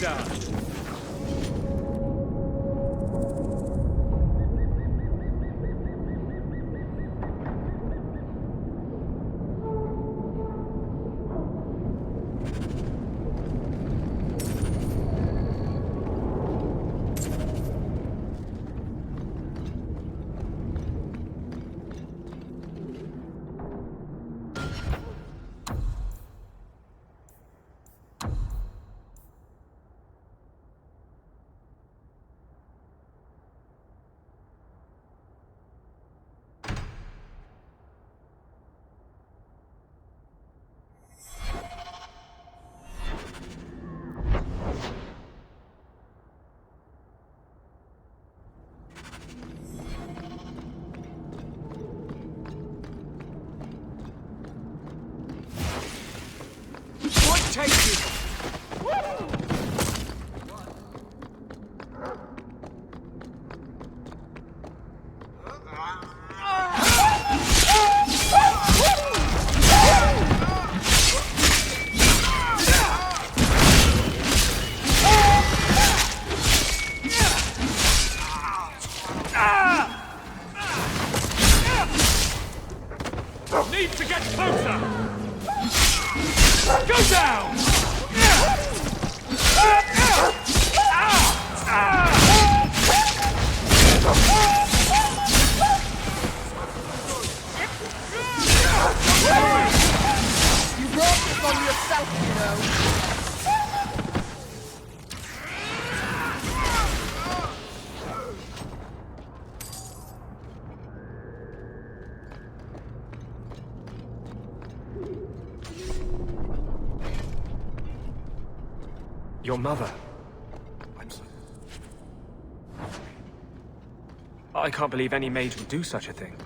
down. Take you! Need to get closer! Go down! You brought this on yourself, you know. Your mother. I'm sorry. I can't believe any mage would do such a thing.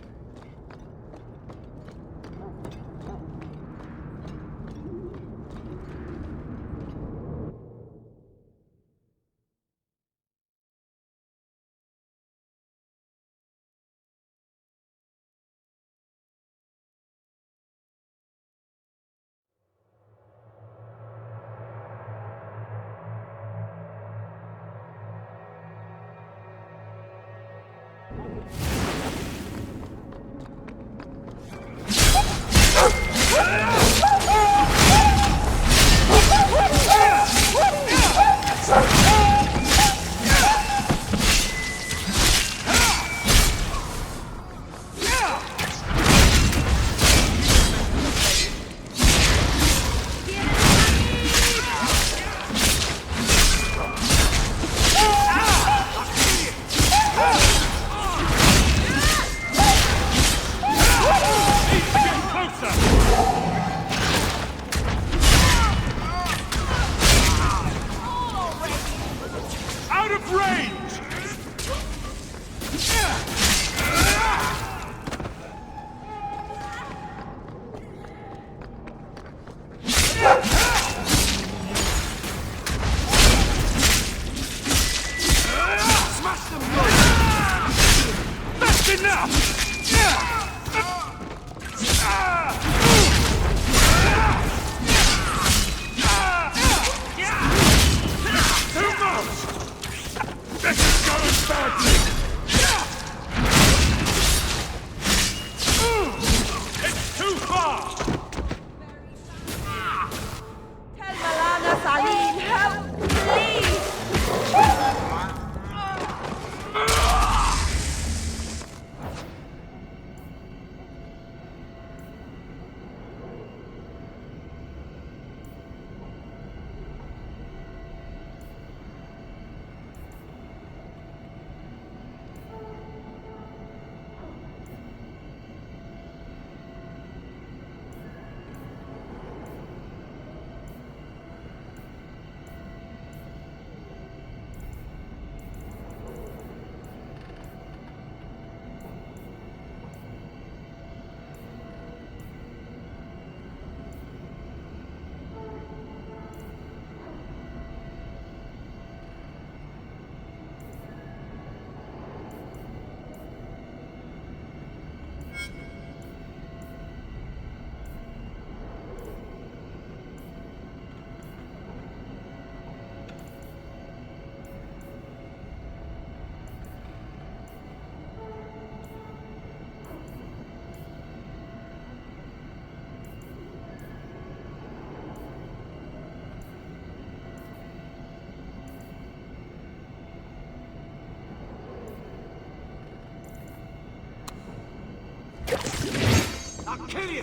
I'll kill you!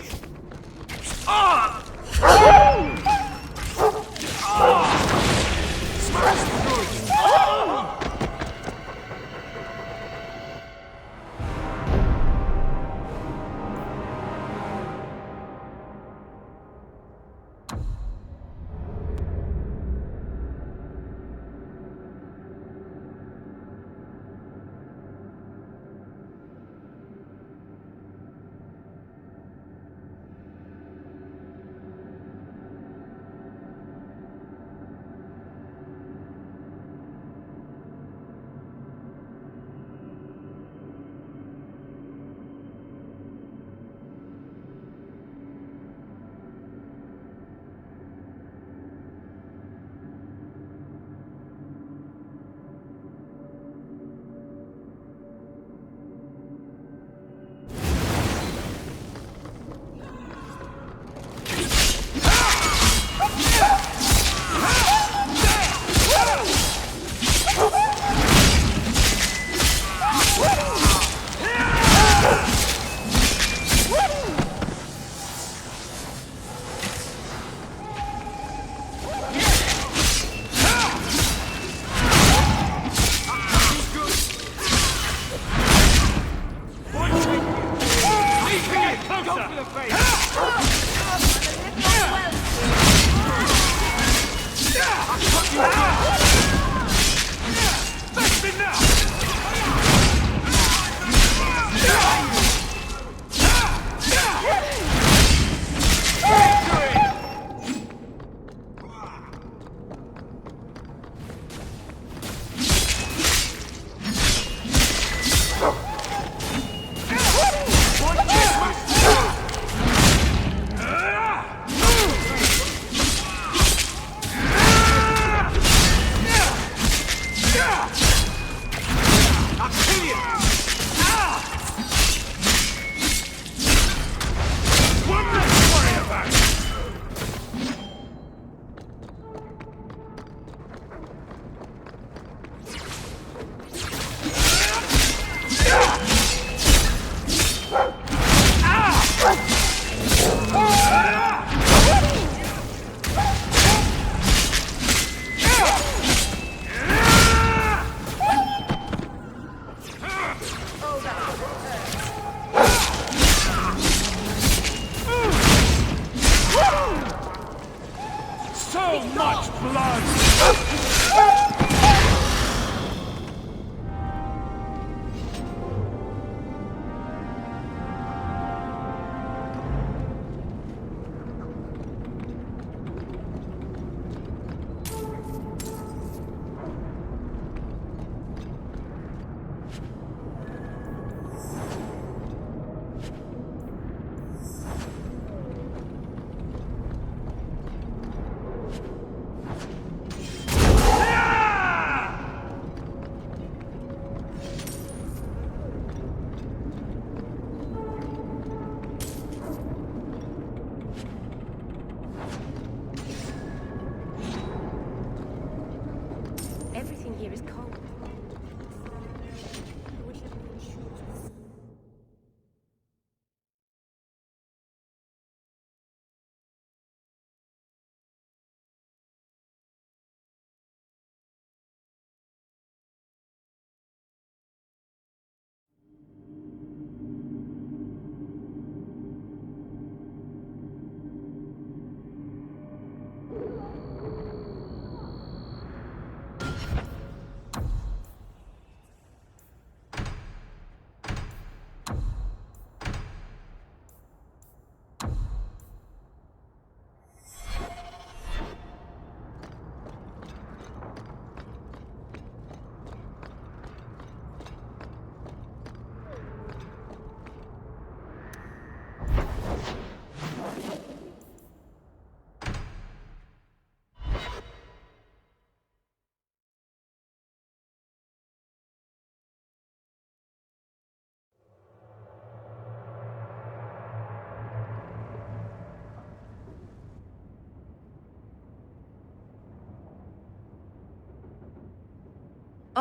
Ah! Smash through! So much blood! Everything here is cold. I wish everything should.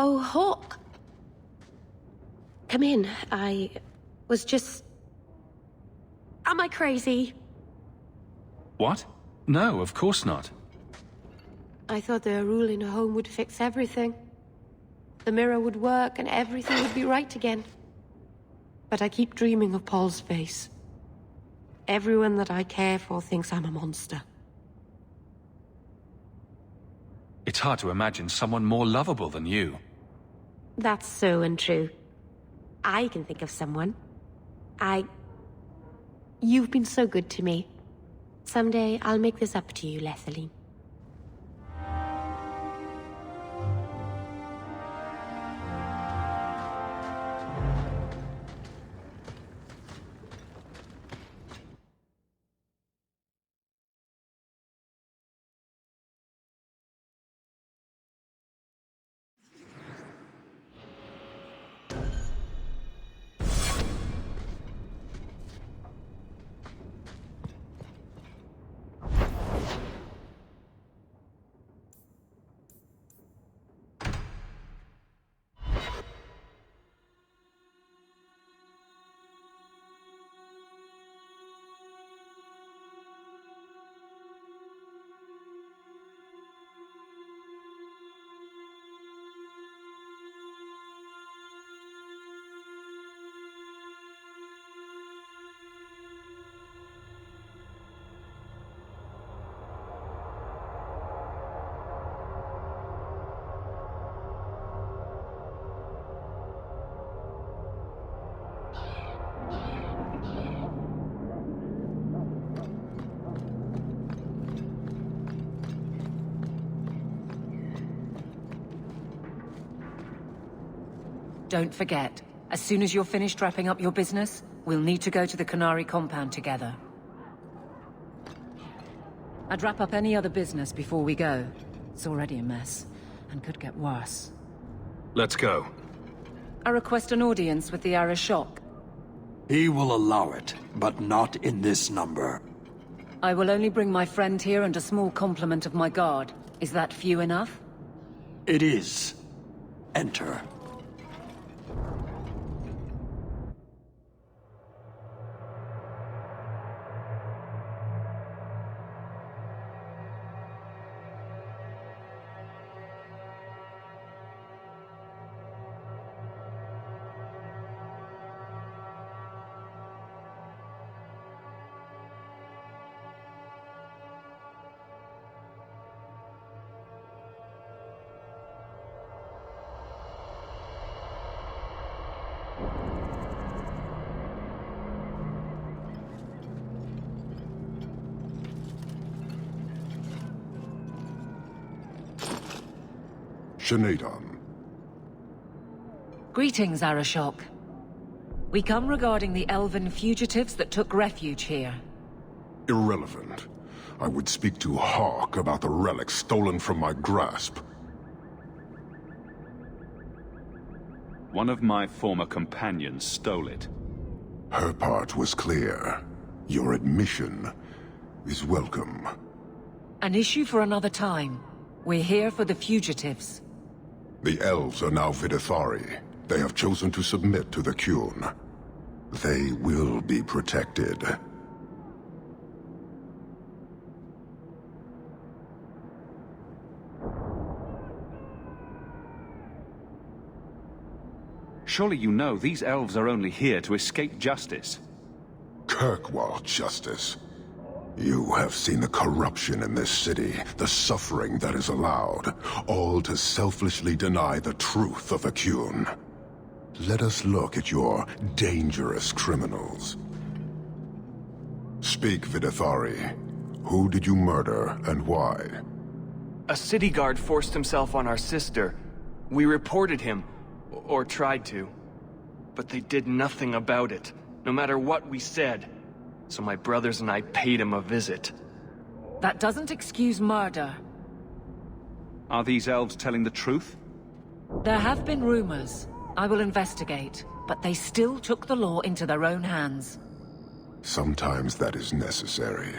Oh, Hawk. Come in. I was just... Am I crazy? What? No, of course not. I thought the rule in a home would fix everything. The mirror would work and everything would be right again. But I keep dreaming of Paul's face. Everyone that I care for thinks I'm a monster. It's hard to imagine someone more lovable than you. That's so untrue. I can think of someone. You've been so good to me. Someday I'll make this up to you, Lethaline. Don't forget, as soon as you're finished wrapping up your business, we'll need to go to the Canary compound together. I'd wrap up any other business before we go. It's already a mess, and could get worse. Let's go. I request an audience with the Arishok. He will allow it, but not in this number. I will only bring my friend here and a small complement of my guard. Is that few enough? It is. Enter. Shanadon. Greetings, Arishok. We come regarding the elven fugitives that took refuge here. Irrelevant. I would speak to Hawk about the relic stolen from my grasp. One of my former companions stole it. Her part was clear. Your admission is welcome. An issue for another time. We're here for the fugitives. The elves are now Vidithari. They have chosen to submit to the Qun. They will be protected. Surely you know these elves are only here to escape justice. Kirkwall justice. You have seen the corruption in this city, the suffering that is allowed, all to selfishly deny the truth of the Qun. Let us look at your dangerous criminals. Speak, Vidithari. Who did you murder, and why? A city guard forced himself on our sister. We reported him, or tried to. But they did nothing about it, no matter what we said. So my brothers and I paid him a visit. That doesn't excuse murder. Are these elves telling the truth? There have been rumors. I will investigate, but they still took the law into their own hands. Sometimes that is necessary.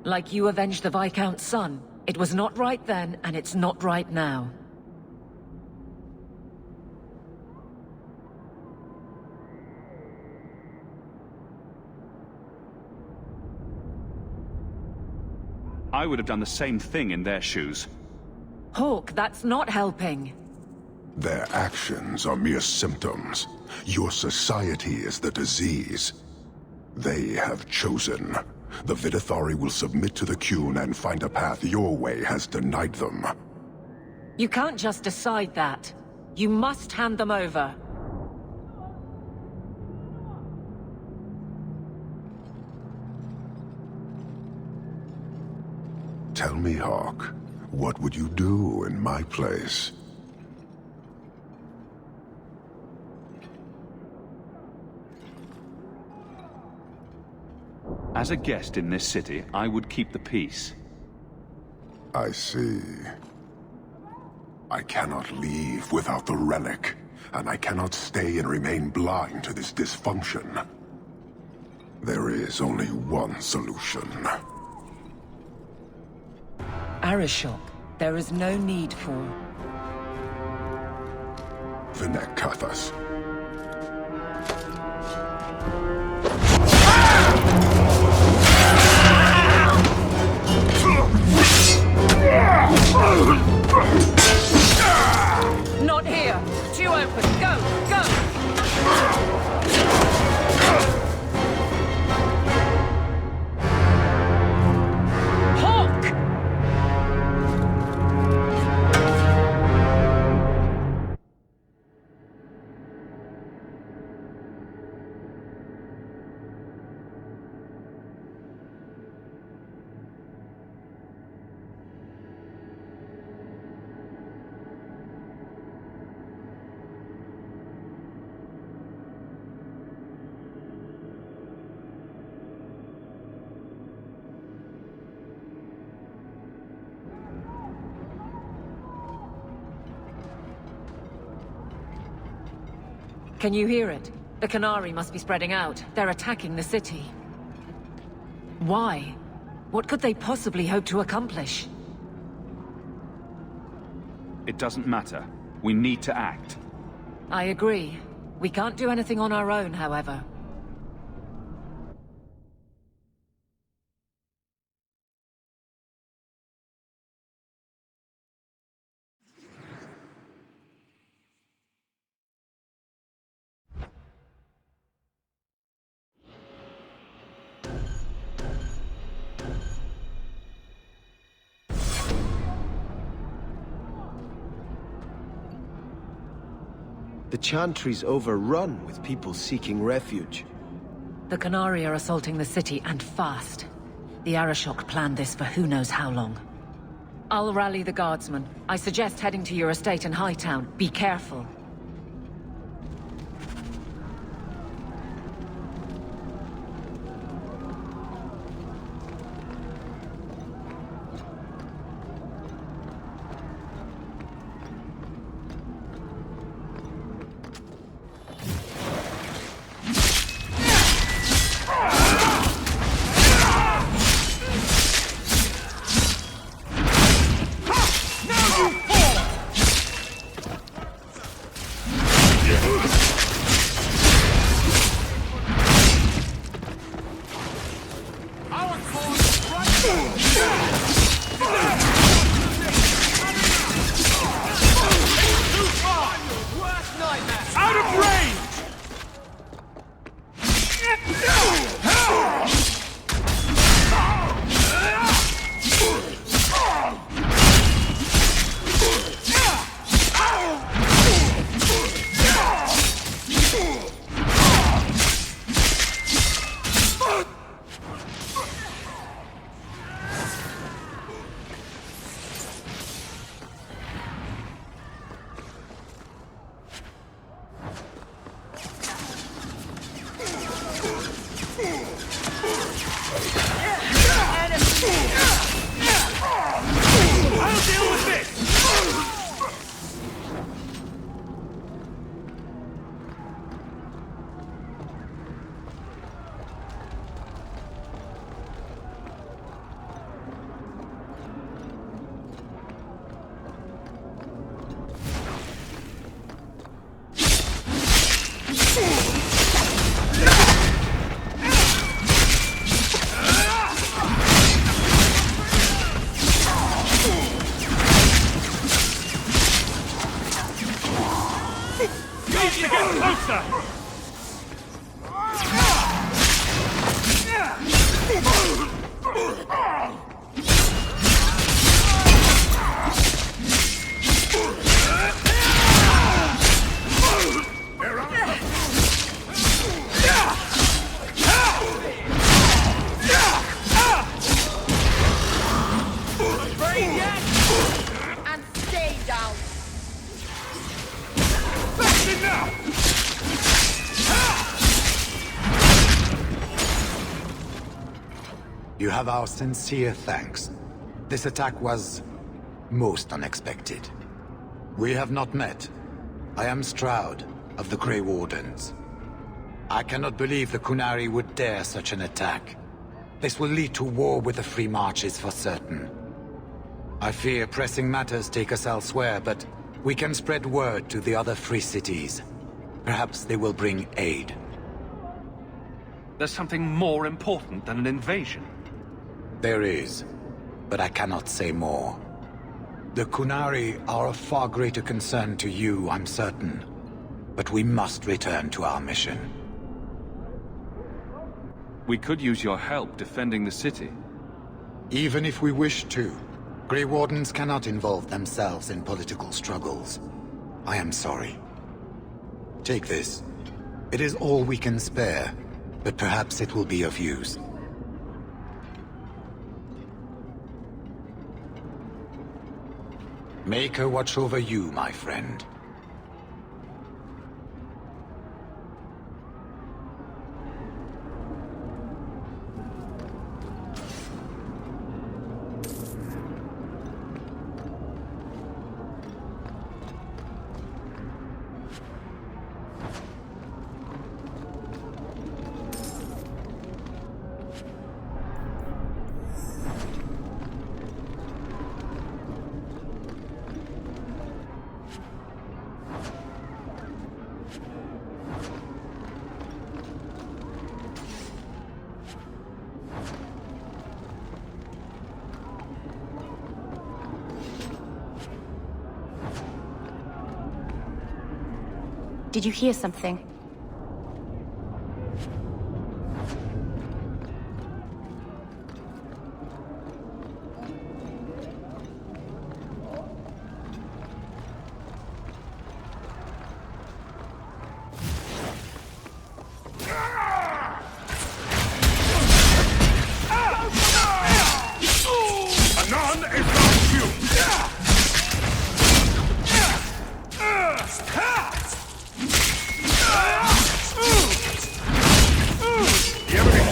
Like you avenged the Viscount's son. It was not right then, and it's not right now. I would have done the same thing in their shoes. Hawk, that's not helping. Their actions are mere symptoms. Your society is the disease. They have chosen. The Vidithari will submit to the Qun and find a path your way has denied them. You can't just decide that. You must hand them over. Tell me, Hawk, what would you do in my place? As a guest in this city, I would keep the peace. I see. I cannot leave without the relic, and I cannot stay and remain blind to this dysfunction. There is only one solution. Arishok, there is no need for... Vinek Kathas. Not here! Too open! Go! Go! Hawk! Can you hear it? The Qunari must be spreading out. They're attacking the city. Why? What could they possibly hope to accomplish? It doesn't matter. We need to act. I agree. We can't do anything on our own, however. The Chantry's overrun with people seeking refuge. The Qunari are assaulting the city, and fast. The Arishok planned this for who knows how long. I'll rally the guardsmen. I suggest heading to your estate in Hightown. Be careful. closer! And stay down. That's enough! You have our sincere thanks. This attack was most unexpected. We have not met. I am Stroud of the Grey Wardens. I cannot believe the Qunari would dare such an attack. This will lead to war with the Free Marches for certain. I fear pressing matters take us elsewhere, but we can spread word to the other free cities. Perhaps they will bring aid. There's something more important than an invasion. There is, but I cannot say more. The Qunari are of far greater concern to you, I'm certain. But we must return to our mission. We could use your help defending the city. Even if we wish to, Grey Wardens cannot involve themselves in political struggles. I am sorry. Take this. It is all we can spare, but perhaps it will be of use. Make her watch over you, my friend. Did you hear something? Anon is not you! The enemy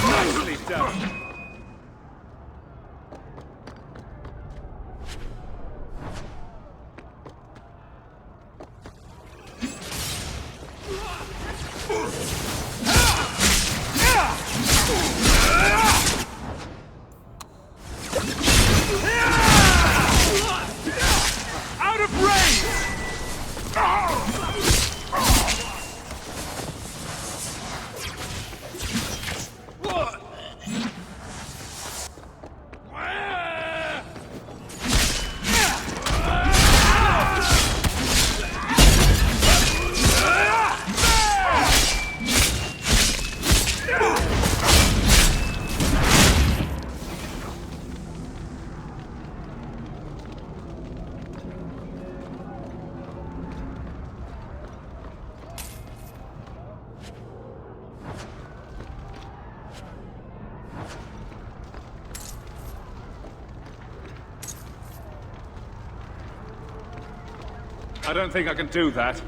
nicely done! Out of range! I don't think I can do that.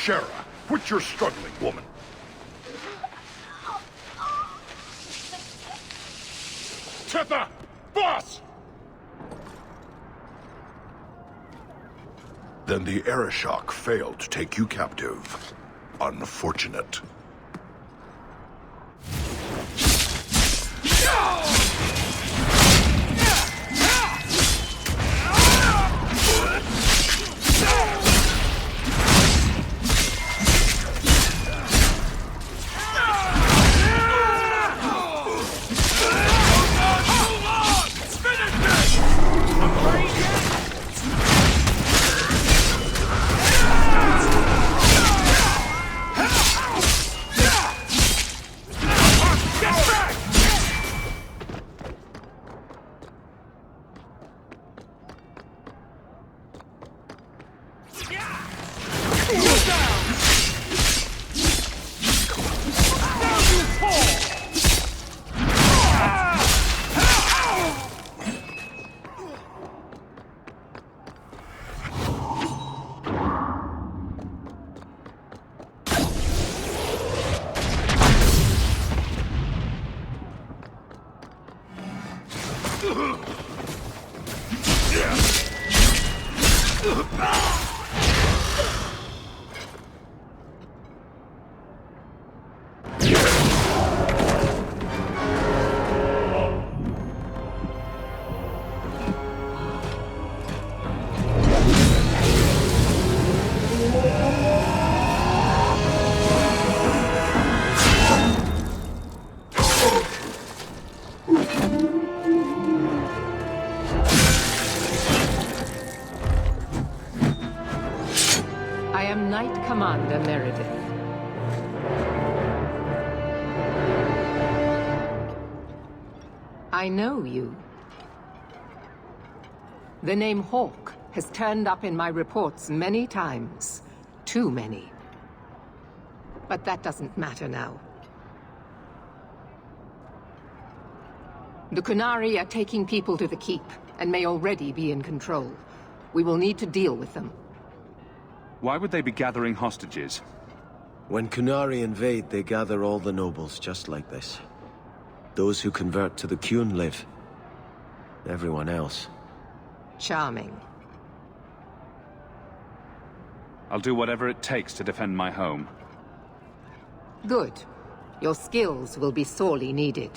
Shara, quit your struggling, woman. Tetha! Boss! Then the Arishok failed to take you captive. Unfortunate. Commander Meredith. I know you. The name Hawke has turned up in my reports many times. Too many. But that doesn't matter now. The Qunari are taking people to the Keep, and may already be in control. We will need to deal with them. Why would they be gathering hostages? When Qunari invade, they gather all the nobles just like this. Those who convert to the Qun live. Everyone else. Charming. I'll do whatever it takes to defend my home. Good. Your skills will be sorely needed.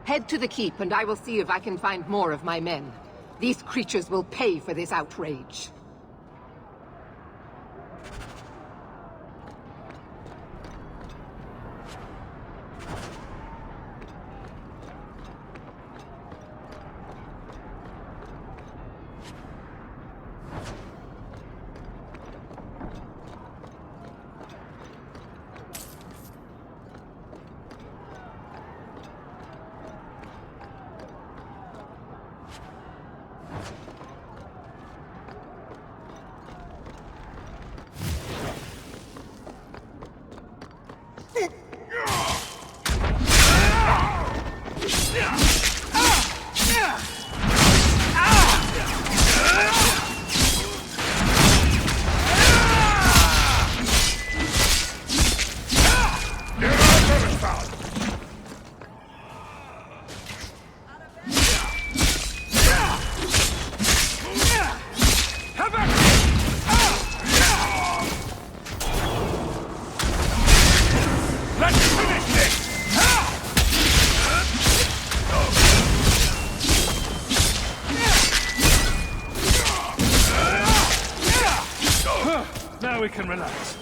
Head to the Keep and I will see if I can find more of my men. These creatures will pay for this outrage. Now we can relax.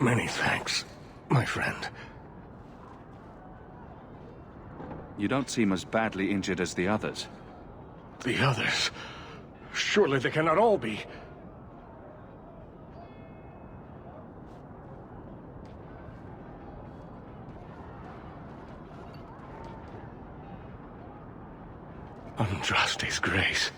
Many thanks, my friend. You don't seem as badly injured as the others. The others? Surely they cannot all be. Andraste's grace.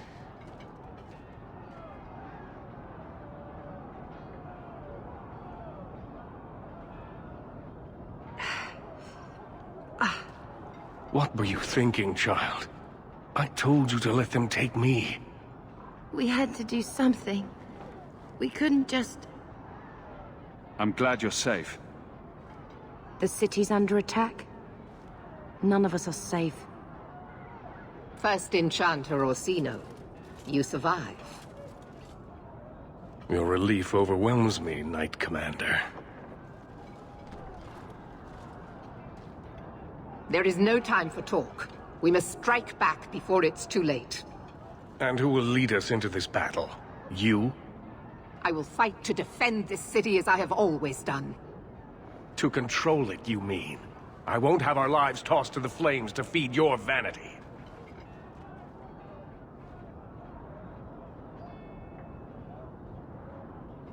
What were you thinking, child? I told you to let them take me. We had to do something. We couldn't just... I'm glad you're safe. The city's under attack. None of us are safe. First Enchanter Orsino, you survive. Your relief overwhelms me, Knight Commander. There is no time for talk. We must strike back before it's too late. And who will lead us into this battle? You? I will fight to defend this city as I have always done. To control it, you mean? I won't have our lives tossed to the flames to feed your vanity.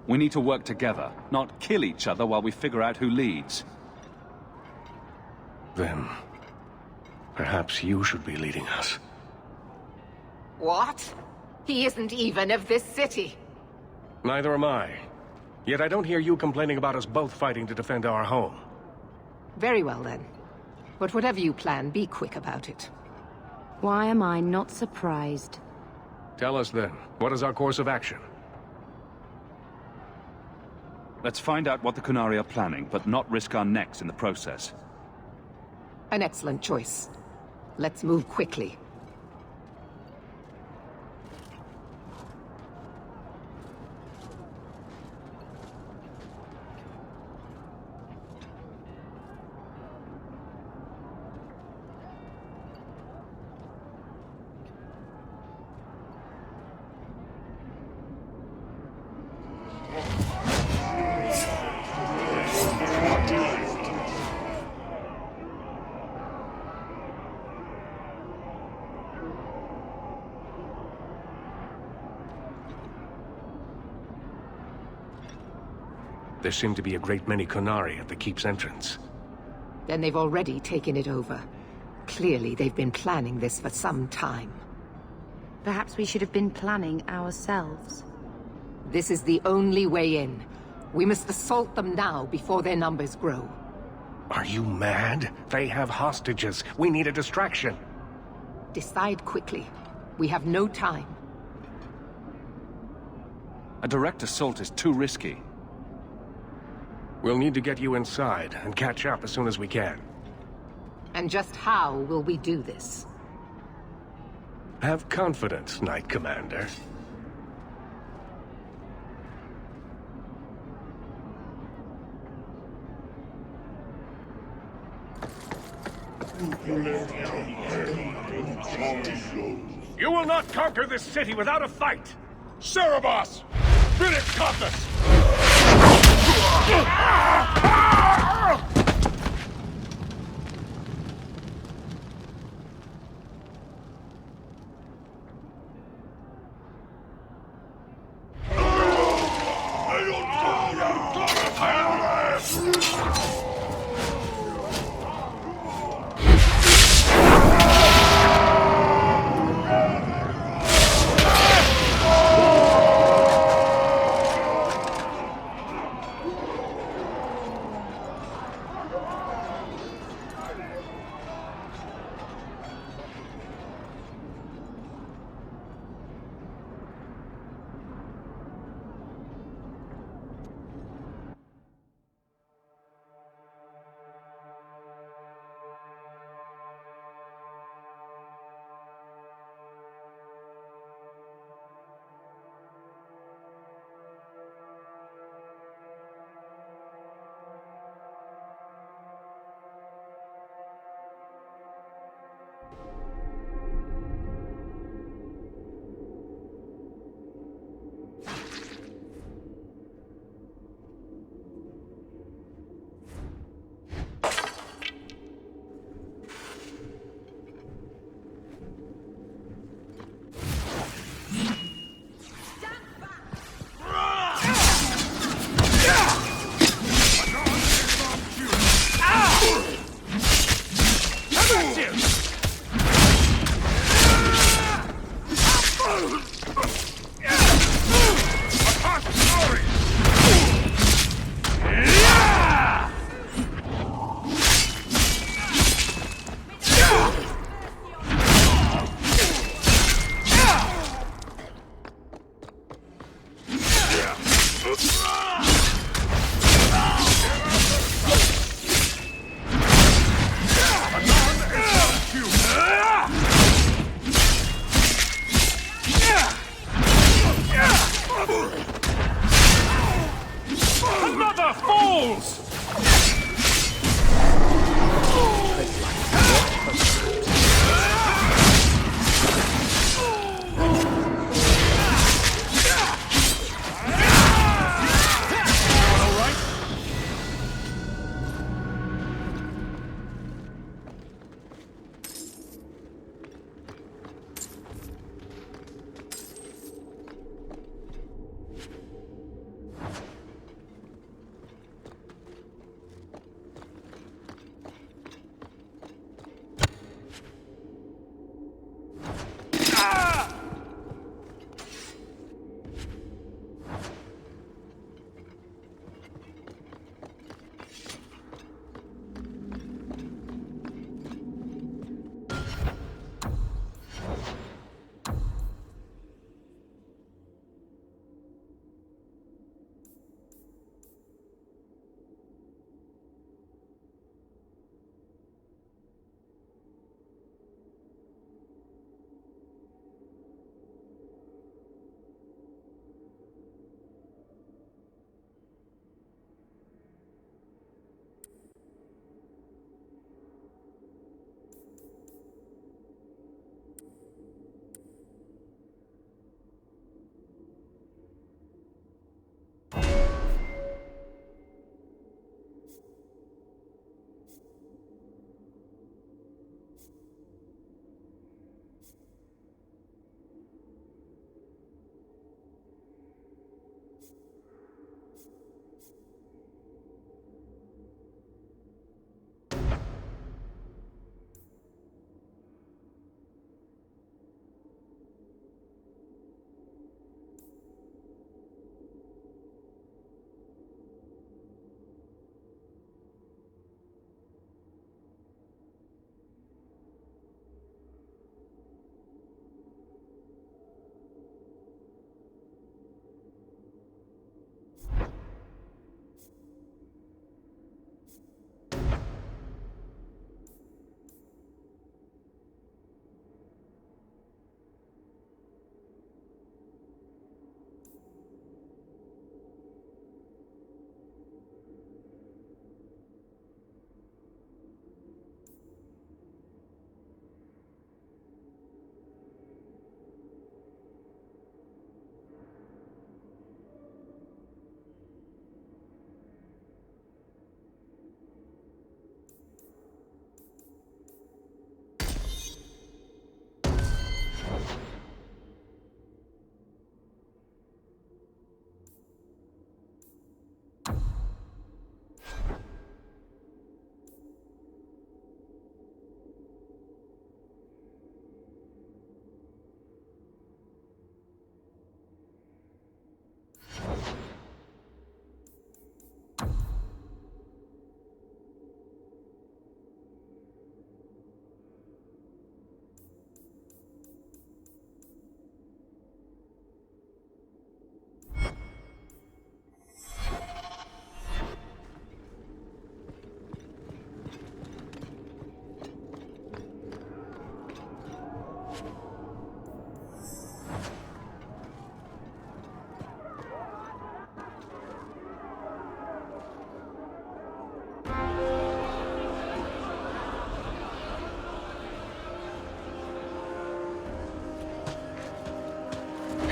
We need to work together, not kill each other while we figure out who leads. Then, perhaps you should be leading us. What? He isn't even of this city. Neither am I. Yet I don't hear you complaining about us both fighting to defend our home. Very well then. But whatever you plan, be quick about it. Why am I not surprised? Tell us then, what is our course of action? Let's find out what the Qunari are planning, but not risk our necks in the process. An excellent choice. Let's move quickly. There seem to be a great many Qunari at the keep's entrance. Then they've already taken it over. Clearly, they've been planning this for some time. Perhaps we should have been planning ourselves. This is the only way in. We must assault them now before their numbers grow. Are you mad? They have hostages. We need a distraction. Decide quickly. We have no time. A direct assault is too risky. We'll need to get you inside and catch up as soon as we can. And just how will we do this? Have confidence, Knight Commander. You will not conquer this city without a fight! Cerebos! Spirit Compass! fools!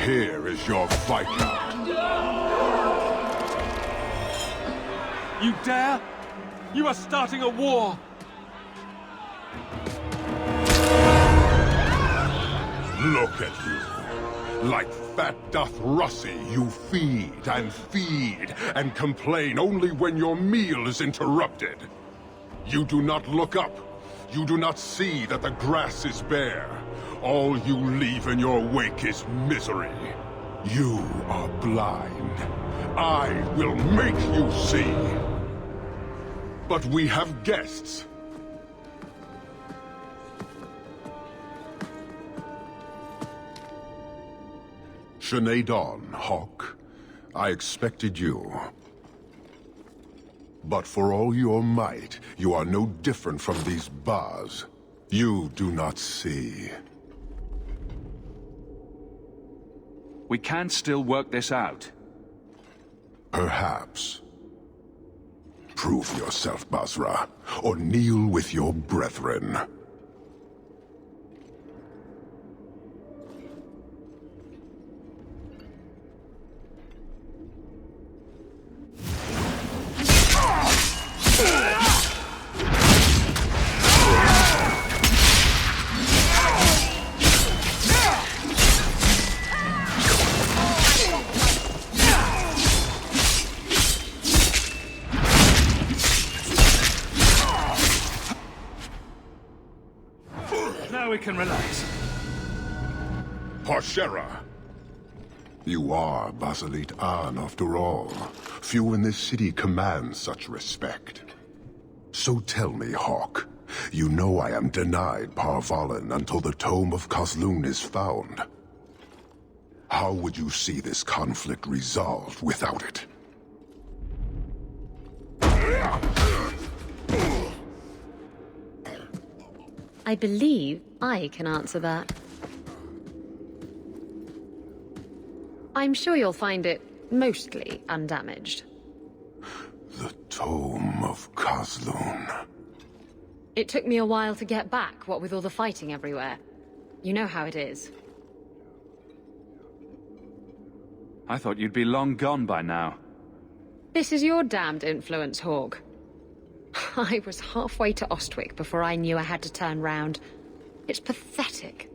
Here is your fight now. You dare? You are starting a war! Look at you. Like fat Dothrossi, you feed and complain only when your meal is interrupted. You do not look up. You do not see that the grass is bare. All you leave in your wake is misery. You are blind. I will make you see. But we have guests. Sinead Dawn, Hawke. I expected you. But for all your might, you are no different from these bars. You do not see. We can still work this out. Perhaps. Prove yourself, Basra, or kneel with your brethren. Now we can relax. Parshera! You are Basilit An, after all. Few in this city command such respect. So tell me, Hawk, you know I am denied Parvalen until the Tome of Kazlun is found. How would you see this conflict resolved without it? I believe I can answer that. I'm sure you'll find it mostly undamaged. The Tome of Kazlun. It took me a while to get back, what with all the fighting everywhere. You know how it is. I thought you'd be long gone by now. This is your damned influence, Hawk. I was halfway to Ostwick before I knew I had to turn round. It's pathetic.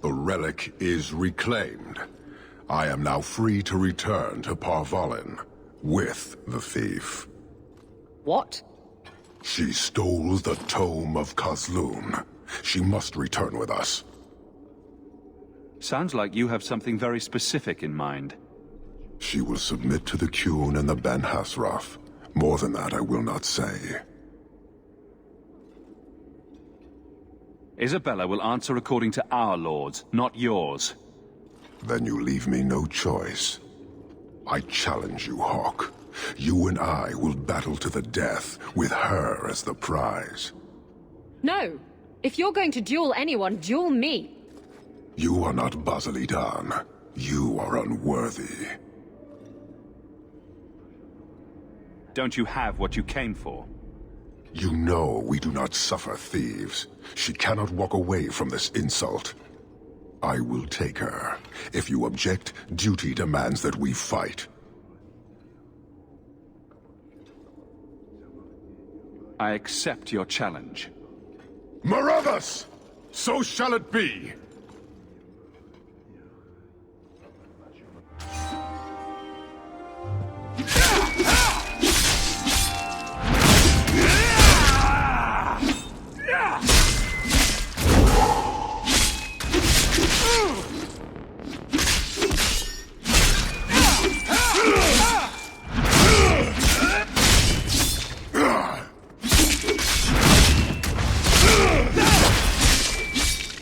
The relic is reclaimed. I am now free to return to Parvalen with the thief. What? She stole the Tome of Kazlun. She must return with us. Sounds like you have something very specific in mind. She will submit to the Qun and the Ben Hassrath. More than that I will not say. Isabella will answer according to our lords, not yours. Then you leave me no choice. I challenge you, Hawk. You and I will battle to the death, with her as the prize. No! If you're going to duel anyone, duel me! You are not Basilit An. You are unworthy. Don't you have what you came for? You know we do not suffer thieves. She cannot walk away from this insult. I will take her. If you object, duty demands that we fight. I accept your challenge. Marathas! So shall it be!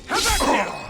Come back here!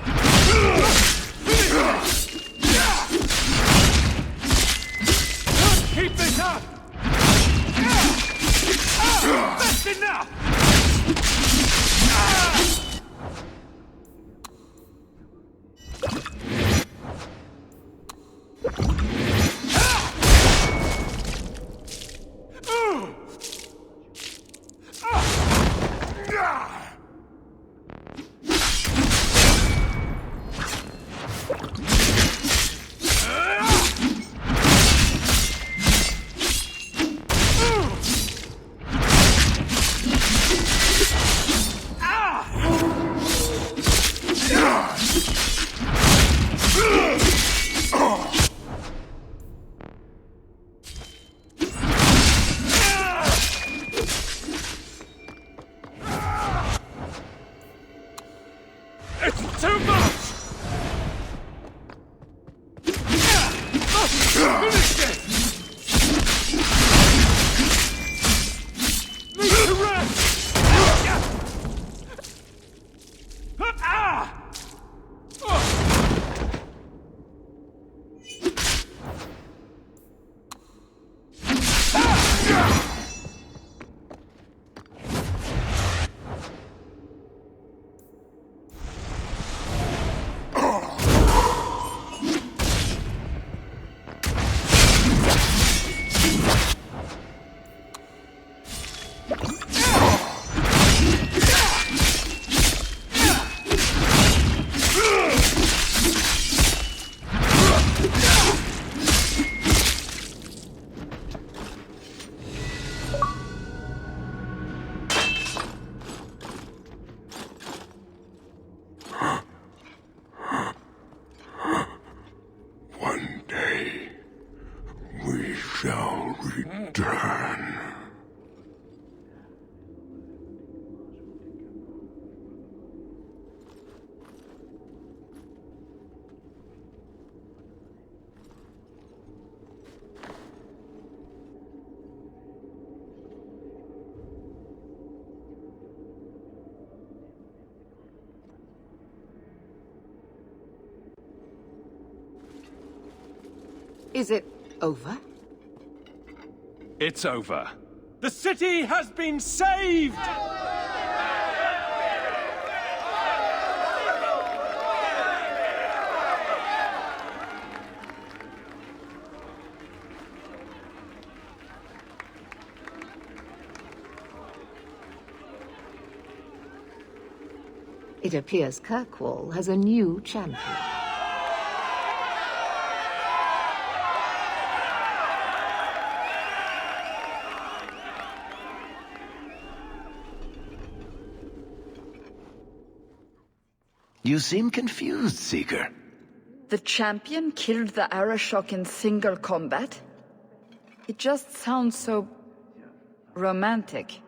shall return. Is it over? It's over. The city has been saved! It appears Kirkwall has a new champion. You seem confused, Seeker. The champion killed the Arashok in single combat? It just sounds so... romantic.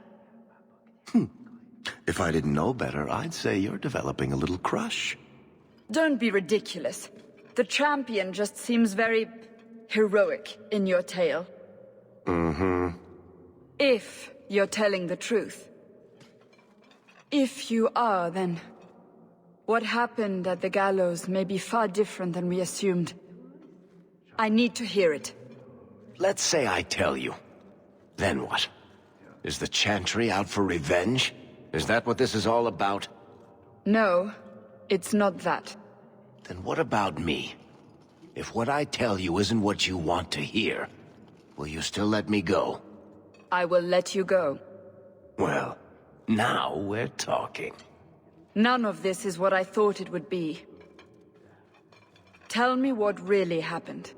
If I didn't know better, I'd say you're developing a little crush. Don't be ridiculous. The champion just seems very... heroic in your tale. Mm-hmm. If you're telling the truth. If you are, then... what happened at the gallows may be far different than we assumed. I need to hear it. Let's say I tell you. Then what? Is the Chantry out for revenge? Is that what this is all about? No, it's not that. Then what about me? If what I tell you isn't what you want to hear, will you still let me go? I will let you go. Well, now we're talking. None of this is what I thought it would be. Tell me what really happened.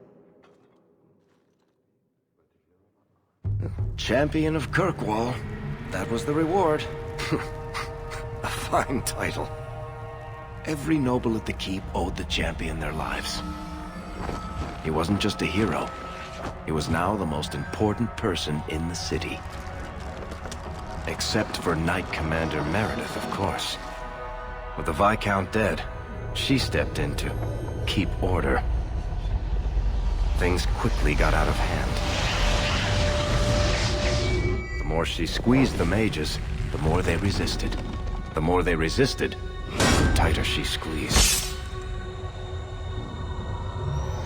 Champion of Kirkwall. That was the reward. A fine title. Every noble at the keep owed the champion their lives. He wasn't just a hero. He was now the most important person in the city. Except for Knight Commander Meredith, of course. With the Viscount dead, she stepped in to keep order. Things quickly got out of hand. The more she squeezed the mages, the more they resisted. The more they resisted, the tighter she squeezed.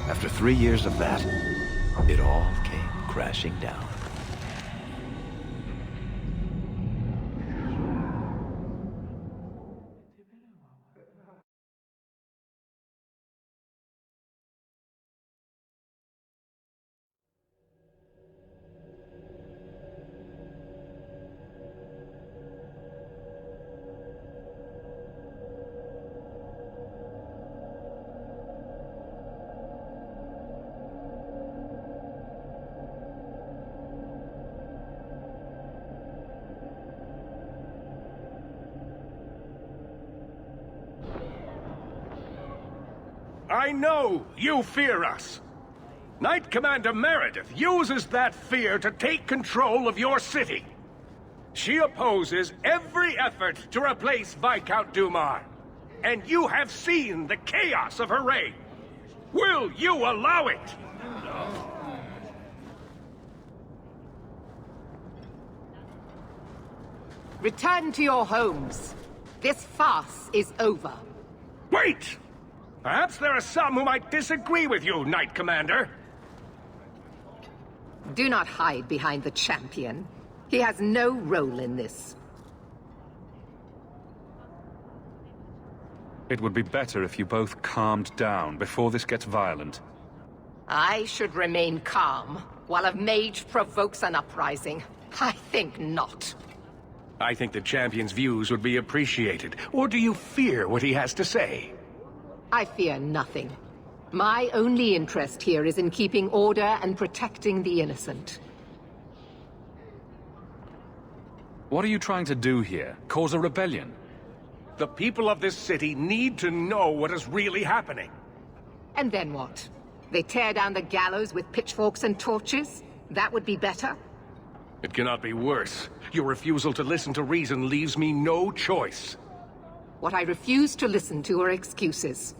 After 3 years of that, it all came crashing down. I know you fear us. Knight Commander Meredith uses that fear to take control of your city. She opposes every effort to replace Viscount Dumar. And you have seen the chaos of her reign. Will you allow it? Return to your homes. This farce is over. Wait! Perhaps there are some who might disagree with you, Knight Commander. Do not hide behind the champion. He has no role in this. It would be better if you both calmed down before this gets violent. I should remain calm while a mage provokes an uprising. I think not. I think the champion's views would be appreciated. Or do you fear what he has to say? I fear nothing. My only interest here is in keeping order and protecting the innocent. What are you trying to do here? Cause a rebellion? The people of this city need to know what is really happening. And then what? They tear down the gallows with pitchforks and torches? That would be better? It cannot be worse. Your refusal to listen to reason leaves me no choice. What I refuse to listen to are excuses.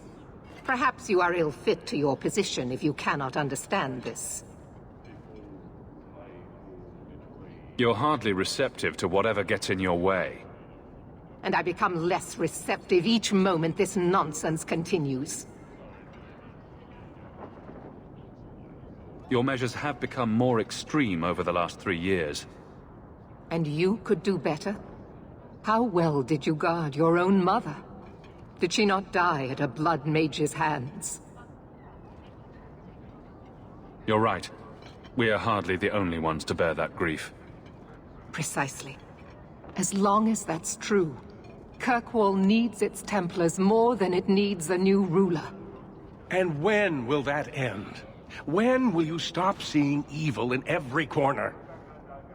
Perhaps you are ill-fit to your position if you cannot understand this. You're hardly receptive to whatever gets in your way. And I become less receptive each moment this nonsense continues. Your measures have become more extreme over the last 3 years. And you could do better? How well did you guard your own mother? Did she not die at a blood mage's hands? You're right. We are hardly the only ones to bear that grief. Precisely. As long as that's true, Kirkwall needs its Templars more than it needs a new ruler. And when will that end? When will you stop seeing evil in every corner?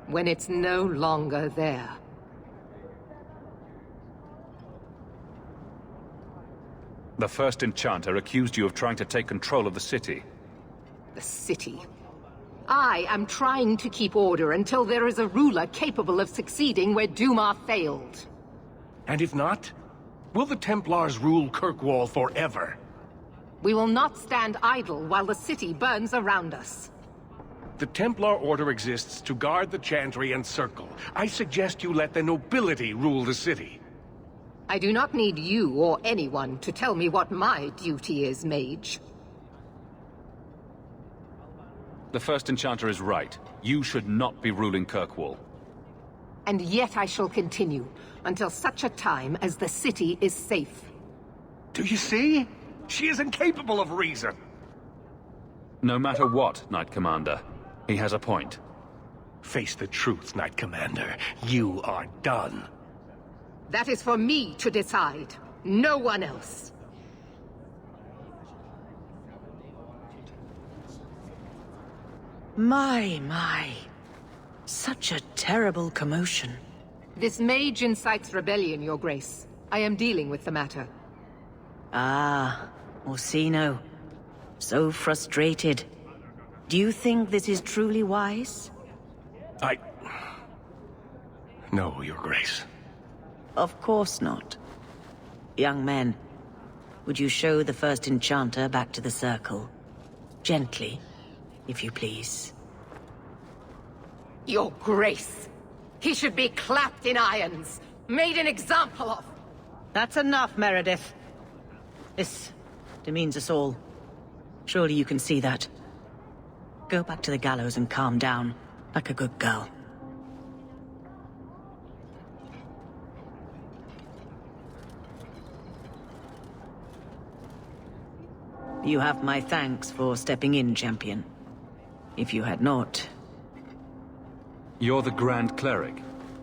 When it's no longer there. The First Enchanter accused you of trying to take control of the city. The city. I am trying to keep order until there is a ruler capable of succeeding where Dumas failed. And if not, will the Templars rule Kirkwall forever? We will not stand idle while the city burns around us. The Templar Order exists to guard the Chantry and Circle. I suggest you let the nobility rule the city. I do not need you or anyone to tell me what my duty is, Mage. The First Enchanter is right. You should not be ruling Kirkwall. And yet I shall continue, until such a time as the city is safe. Do you see? She is incapable of reason. No matter what, Knight Commander, he has a point. Face the truth, Knight Commander. You are done. That is for me to decide, no one else. My. Such a terrible commotion. This mage incites rebellion, Your Grace. I am dealing with the matter. Ah, Orsino. So frustrated. Do you think this is truly wise? No, Your Grace. Of course not. Young men, would you show the First Enchanter back to the Circle? Gently, if you please. Your Grace! He should be clapped in irons, made an example of! That's enough, Meredith. This demeans us all. Surely you can see that. Go back to the gallows and calm down, like a good girl. You have my thanks for stepping in, Champion. If you had not... You're the Grand Cleric.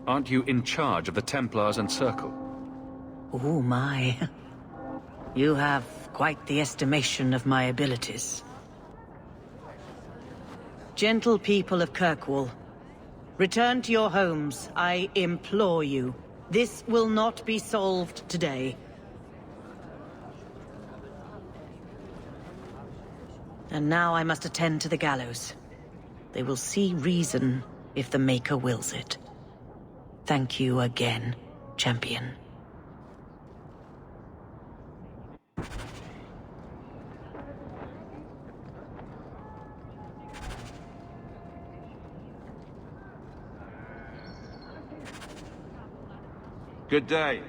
Aren't you in charge of the Templars and Circle? Oh my. You have quite the estimation of my abilities. Gentle people of Kirkwall, return to your homes, I implore you. This will not be solved today. And now I must attend to the gallows. They will see reason if the Maker wills it. Thank you again, Champion. Good day.